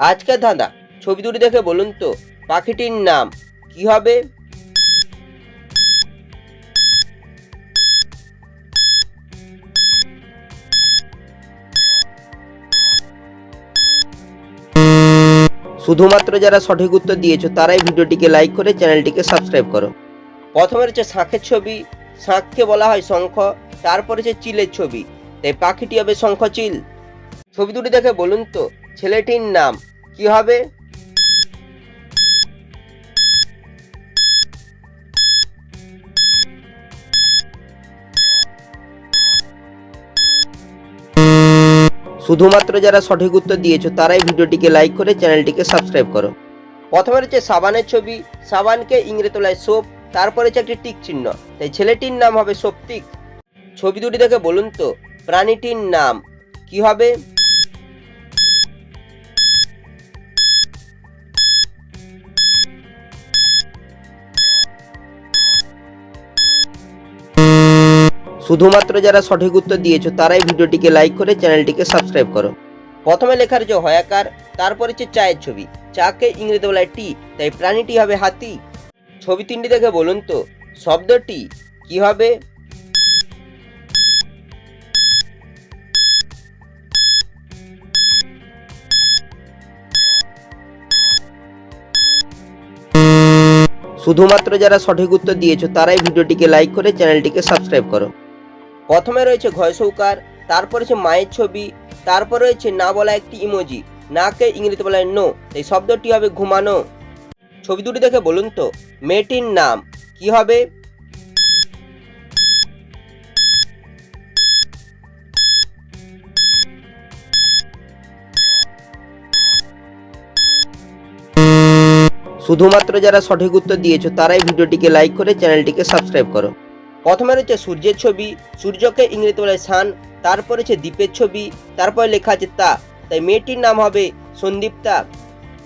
আজকের ধাঁধা, ছবি দুটি দেখে বলুন তো পাখিটির নাম কি হবে? শুধুমাত্র যারা সঠিক উত্তর দিয়েছো তারাই ভিডিওটিকে লাইক করে চ্যানেলটিকে সাবস্ক্রাইব করো। প্রথমে রয়েছে শাঁখের ছবি, শাঁখকে বলা হয় শঙ্খ, তারপর হচ্ছে চিলের ছবি, তাই পাখিটি হবে শঙ্খচিল। ছবি দুটি দেখে বলুন তো ছেলেটির নাম কি হবে? শুধুমাত্র যারা সঠিক উত্তর দিয়েছো তারাই ভিডিওটিকে লাইক করে চ্যানেলটিকে সাবস্ক্রাইব করো। প্রথমে রয়েছে সাবানের ছবি, সাবানকে ইংরেজি তোলায় সোপ, তারপরে হচ্ছে একটি টিক চিহ্ন, তাই ছেলেটির নাম হবে সোপতিক। ছবি দুটি দেখে বলুন তো প্রাণীটির নাম কি হবে? শুধুমাত্র যারা সঠিক উত্তর দিয়েছো তারাই ভিডিওটিকে লাইক করে চ্যানেলটিকে সাবস্ক্রাইব করো। প্রথমে লেখা রয়েছে হয়াকার, তারপর হচ্ছে চায়ের ছবি, চাকে ইংরেজি বলায় টি, তাই প্রাণীটি হবে হাতি। ছবি তিনটি দেখে বলুন তো শব্দটি কি হবে? শুধুমাত্র যারা সঠিক উত্তর দিয়েছো তারাই ভিডিওটিকে লাইক করে চ্যানেলটিকে সাবস্ক্রাইব করো। প্রথমে রয়েছে ঘয়সৌকার, তারপর হচ্ছে মায়ের ছবি, তারপর রয়েছে না বলা একটি ইমোজি, নাকে ইংরেজি বলায় নো, এই শব্দটি হবে ঘুমানো। ছবি দুটি দেখে বলুন তো মেয়েটির নাম কি হবে? শুধুমাত্র যারা সঠিক উত্তর দিয়েছো তারাই ভিডিওটিকে লাইক করে চ্যানেলটিকে সাবস্ক্রাইব করো। প্রথমে রয়েছে সূর্যের ছবি, সূর্যকে ইংরেজি বলায় সান, তারপর হচ্ছে দ্বীপের ছবি, তারপরে লেখা আছে তা, তাই মেয়েটির নাম হবে সন্দীপ্তা।